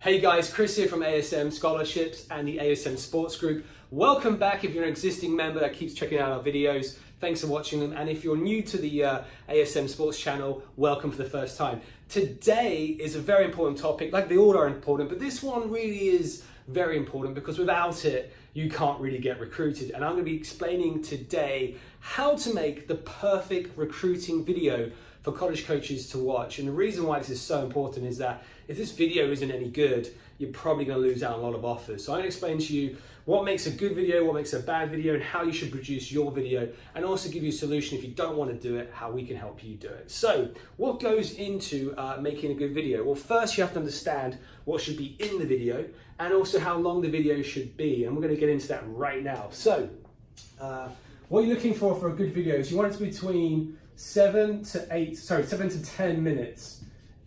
Hey guys, Chris here from ASM Scholarships and the ASM Sports Group. Welcome back if you're an existing member that keeps checking out our videos. Thanks for watching them. And if you're new to the ASM Sports channel, welcome for the first time. Today is a very important topic, like they all are important, but this one really is very important because without it, you can't really get recruited. And I'm going to be explaining today how to make the perfect recruiting video for college coaches to watch. And the reason why this is so important is that if this video isn't any good, you're probably going to lose out on a lot of offers. So I'm going to explain to you what makes a good video, what makes a bad video, and how you should produce your video, and also give you a solution if you don't want to do it, how we can help you do it. So what goes into making a good video? Well, first you have to understand what should be in the video and also how long the video should be. And we're going to get into that right now. So what you're looking for a good video is you want it to be between 7 to 10 minutes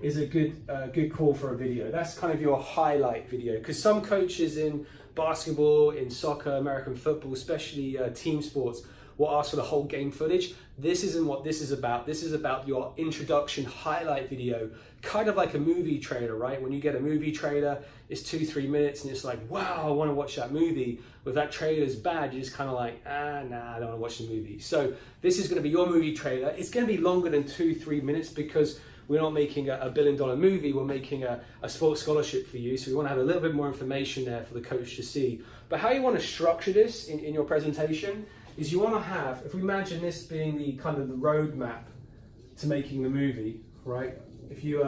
is a good call for a video. That's kind of your highlight video, because some coaches in basketball, in soccer, American football, especially team sports, will ask for the whole game footage. This isn't what this is about. This is about your introduction highlight video, kind of like a movie trailer, right? When you get a movie trailer, it's 2-3 minutes and it's like, wow, I want to watch that movie. But if that trailer is bad, you're just kind of like, nah, I don't want to watch the movie. So this is going to be your movie trailer. It's going to be longer than 2-3 minutes because we're not making a $1 billion movie, we're making a sports scholarship for you. So we want to have a little bit more information there for the coach to see. But how you want to structure this in your presentation is you want to have, if we imagine this being the kind of the roadmap to making the movie, right? If you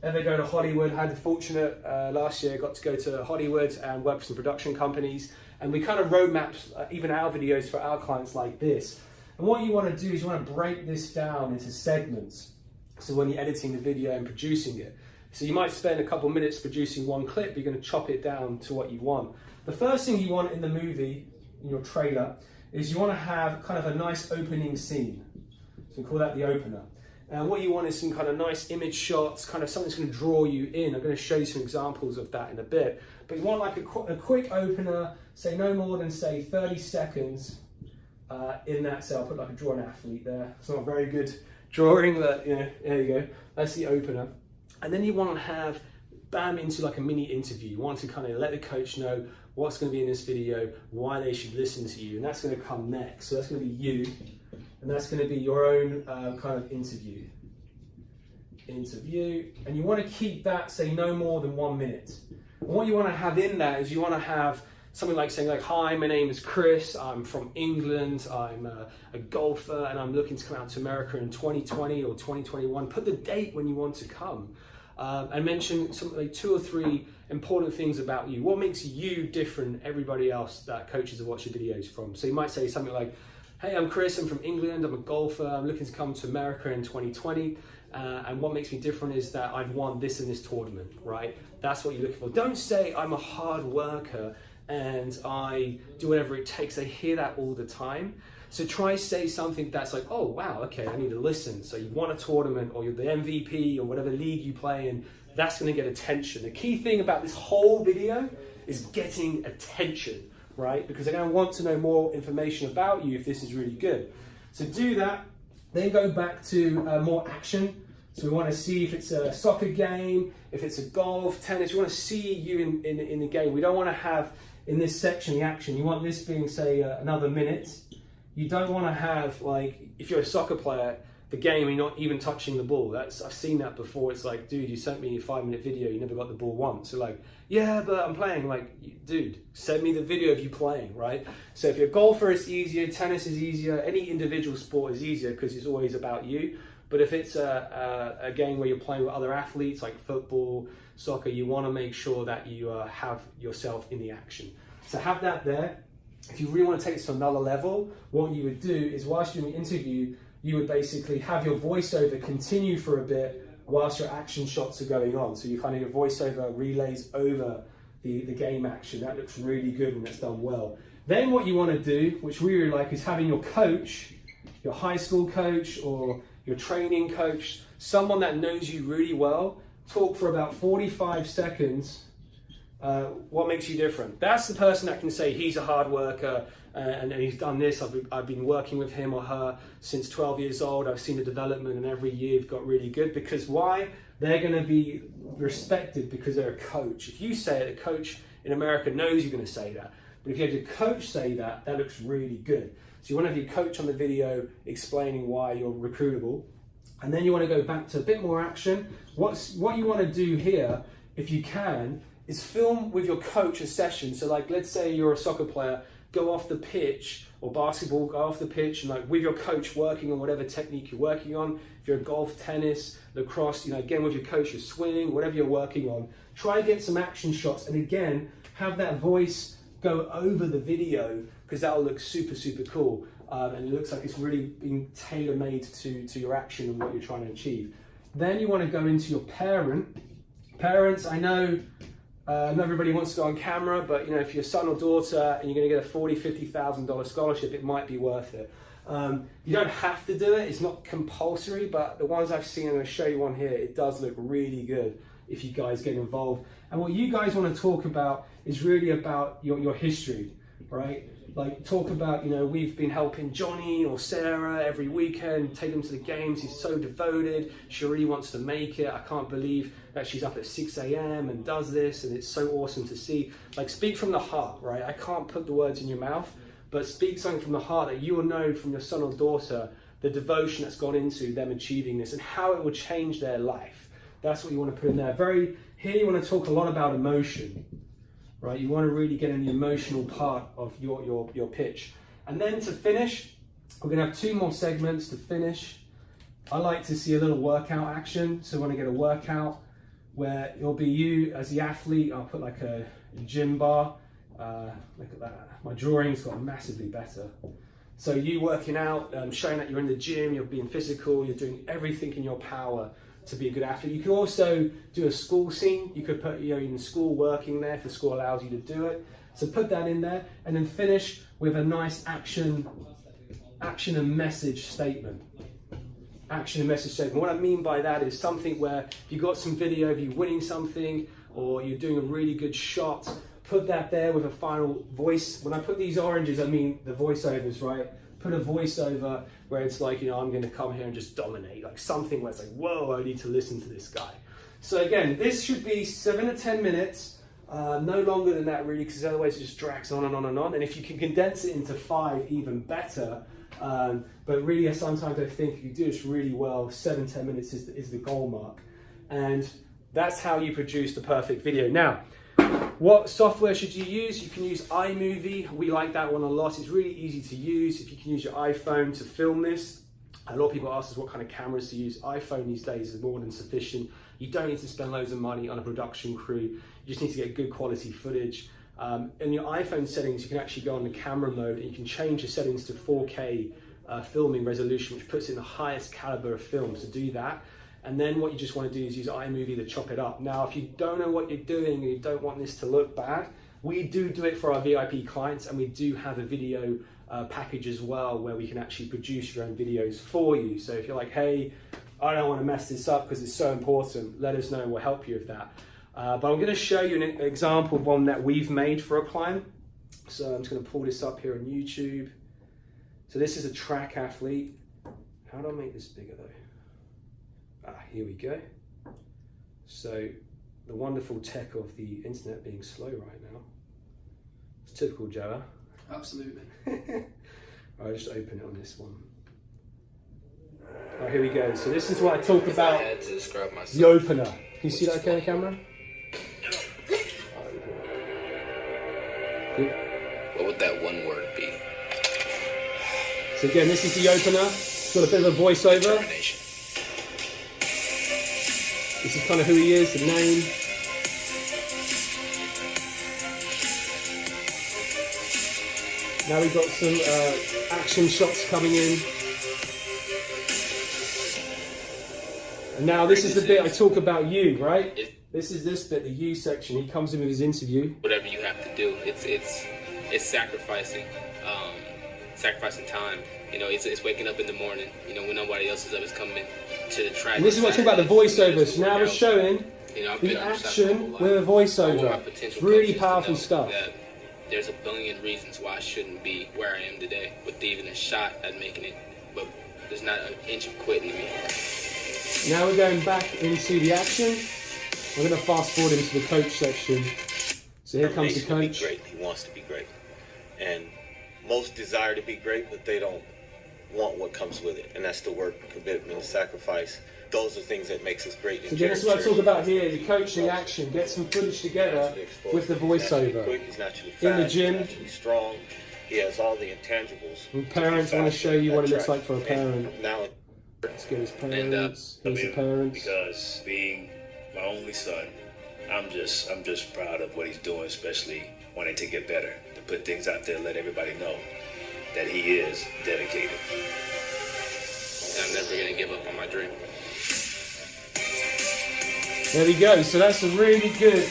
ever go to Hollywood, I had the fortunate last year, got to go to Hollywood and work for some production companies, and we kind of roadmapped even our videos for our clients like this. And what you want to do is you want to break this down into segments. So when you're editing the video and producing it, so you might spend a couple minutes producing one clip, you're going to chop it down to what you want. The first thing you want in the movie, in your trailer, is you want to have kind of a nice opening scene. So we call that the opener. And what you want is some kind of nice image shots, kind of something that's going to draw you in. I'm going to show you some examples of that in a bit. But you want like a quick opener, say no more than say 30 seconds in that. So I'll put like a draw an athlete there. It's not a very good drawing, but you know, there you go. That's the opener. And then you want to have bam into like a mini interview. You want to kind of let the coach know what's going to be in this video, why they should listen to you, and that's going to come next. So that's going to be you, and that's going to be your own kind of interview. And you want to keep that, say, no more than 1 minute. And what you want to have in that is you want to have something like saying like, hi, my name is Chris, I'm from England, I'm a golfer, and I'm looking to come out to America in 2020 or 2021. Put the date when you want to come. And mention something like 2 or 3 important things about you. What makes you different than everybody else that coaches have watched your videos from? So you might say something like, hey, I'm Chris, I'm from England, I'm a golfer, I'm looking to come to America in 2020. And what makes me different is that I've won this in this tournament, right? That's what you're looking for. Don't say I'm a hard worker and I do whatever it takes. I hear that all the time. So try say something that's like, oh wow, okay, I need to listen. So you won a tournament, or you're the MVP, or whatever league you play in, that's gonna get attention. The key thing about this whole video is getting attention, right? Because they're gonna want to know more information about you if this is really good. So do that, then go back to more action. So we wanna see if it's a soccer game, if it's a golf, tennis, we wanna see you in the game. We don't wanna have in this section the action. You want this being, say, another minute. You don't want to have, like, if you're a soccer player, the game, you're not even touching the ball. I've seen that before. It's like, dude, you sent me a 5-minute video, you never got the ball once. So like, yeah, but I'm playing. Like, dude, send me the video of you playing, right? So if you're a golfer, it's easier. Tennis is easier. Any individual sport is easier because it's always about you. But if it's a game where you're playing with other athletes, like football, soccer, you want to make sure that you have yourself in the action. So have that there. If you really want to take this to another level, what you would do is whilst you're in the interview, you would basically have your voiceover continue for a bit whilst your action shots are going on. So you kind of, your voiceover relays over the game action. That looks really good when it's done well. Then what you want to do, which we really like, is having your coach, your high school coach or your training coach, someone that knows you really well, talk for about 45 seconds. What makes you different? That's the person that can say he's a hard worker and he's done this. I've been working with him or her since 12 years old. I've seen the development, and every year you've got really good. Because why? they're going to be respected because they're a coach. If you say it, a coach in America knows you're going to say that. But if you have your coach say that, that looks really good. So you want to have your coach on the video explaining why you're recruitable. And then you want to go back to a bit more action. What you want to do here, if you can, is film with your coach a session. So like, let's say you're a soccer player, go off the pitch, or basketball, go off the pitch and like with your coach working on whatever technique you're working on. If you're golf, tennis, lacrosse, again with your coach, you're swinging, whatever you're working on, try and get some action shots. And again, have that voice go over the video because that'll look super, super cool. And it looks like it's really being tailor-made to your action and what you're trying to achieve. Then you want to go into your parents. I know not everybody wants to go on camera, but if your son or daughter and you're going to get a $40,000, $50,000 scholarship, it might be worth it. You don't have to do it, it's not compulsory, but the ones I've seen, I'm going to show you one here, it does look really good if you guys get involved. And what you guys want to talk about is really about your history, right? Like talk about, we've been helping Johnny or Sarah every weekend, take them to the games. He's so devoted. She really wants to make it. I can't believe that she's up at 6 a.m. and does this. And it's so awesome to see. Like speak from the heart, right? I can't put the words in your mouth, but speak something from the heart that you will know from your son or daughter, the devotion that's gone into them achieving this and how it will change their life. That's what you want to put in there. Here you want to talk a lot about emotion. Right, you want to really get in the emotional part of your pitch. And then to finish, we're going to have 2 more segments to finish. I like to see a little workout action. So I want to get a workout where it'll be you as the athlete. I'll put like a gym bar. Look at that. My drawing's got massively better. So you working out, showing that you're in the gym, you're being physical, you're doing everything in your power to be a good athlete. You can also do a school scene. You could put in school working there if the school allows you to do it. So put that in there and then finish with a nice action and message statement. Action and message statement. What I mean by that is something where if you've got some video of you winning something or you're doing a really good shot, put that there with a final voice. When I put these oranges, I mean the voiceovers, right? Put a voiceover where it's like, I'm going to come here and just dominate, like something where it's like, whoa, I need to listen to this guy. So again, this should be 7 to 10 minutes, no longer than that really, because otherwise it just drags on and on and on. And if you can condense it into 5, even better. But really, sometimes I think if you do this really well, 7, 10 minutes is the goal mark. And that's how you produce the perfect video. Now, what software should you use? You can use iMovie. We like that one a lot. It's really easy to use. If you can use your iPhone to film this. A lot of people ask us what kind of cameras to use. iPhone these days is more than sufficient. You don't need to spend loads of money on a production crew. You just need to get good quality footage. In your iPhone settings, you can actually go on the camera mode and you can change the settings to 4K filming resolution, which puts in the highest caliber of film. So do that. And then what you just want to do is use iMovie to chop it up. Now, if you don't know what you're doing and you don't want this to look bad, we do it for our VIP clients, and we do have a video package as well where we can actually produce your own videos for you. So if you're like, hey, I don't want to mess this up because it's so important, let us know and we'll help you with that. But I'm going to show you an example of one that we've made for a client. So I'm just going to pull this up here on YouTube. So this is a track athlete. How do I make this bigger though? Here we go. So the wonderful tech of the internet being slow right now. It's typical, Joe. Absolutely. I'll just open it on this one. Here we go. So this is what I talk about. I had to describe myself. The opener. Can you see that okay on the camera? What would that one word be? So again, this is the opener. It's got a bit of a voiceover. Determination. This is kind of who he is, the name. Now we've got some action shots coming in. And now this is the bit I talk about you, right? This is this bit, the you section. He comes in with his interview. Whatever you have to do, it's sacrificing time. It's waking up in the morning. When nobody else is up, it's coming to the track. And this is what I talk about the voiceovers. So now we're showing the action with a voiceover. It's really powerful stuff. There's a billion reasons why I shouldn't be where I am today, with even a shot at making it, but there's not an inch of quitting in me. Now we're going back into the action. We're going to fast forward into the coach section. So here comes the coach. Great. He wants to be great. And most desire to be great, but they don't want what comes with it. And that's the work, commitment, sacrifice. Those are things that makes us great. So this is what I talk about here, the coaching action. Get some footage together with the voiceover. He's naturally fast, in the gym. He's naturally strong. He has all the intangibles. And parents, I want to show you what it looks like for a parent. Now, let's get his parents. Here's the parents. Because being my only son, I'm just proud of what he's doing, especially wanting to get better, to put things out there, let everybody know that he is dedicated. I'm never gonna give up on my dream. There we go. So that's a really good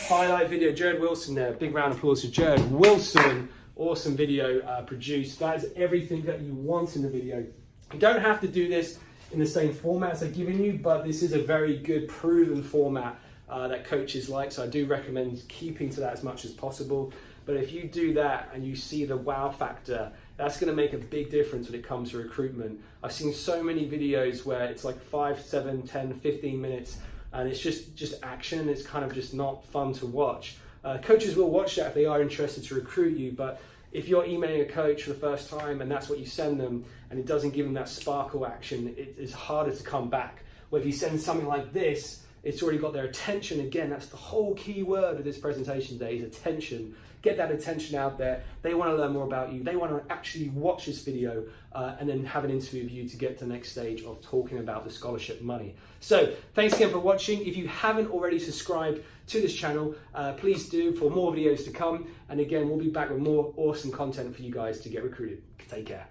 highlight video. Jared Wilson there. Big round of applause for Jared Wilson. Awesome video produced. That is everything that you want in the video. You don't have to do this in the same format as I've given you, but this is a very good proven format that coaches like. So I do recommend keeping to that as much as possible. But if you do that and you see the wow factor, that's going to make a big difference when it comes to recruitment. I've seen so many videos where it's like 5, 7, 10, 15 minutes and it's just action. It's kind of just not fun to watch. Coaches will watch that if they are interested to recruit you, but if you're emailing a coach for the first time and that's what you send them and it doesn't give them that sparkle action, it is harder to come back. Where if you send something like this, it's already got their attention. Again, that's the whole key word of this presentation today is attention. Get that attention out there. They want to learn more about you. They want to actually watch this video and then have an interview with you to get to the next stage of talking about the scholarship money. So thanks again for watching. If you haven't already subscribed to this channel, please do for more videos to come. And again, we'll be back with more awesome content for you guys to get recruited. Take care.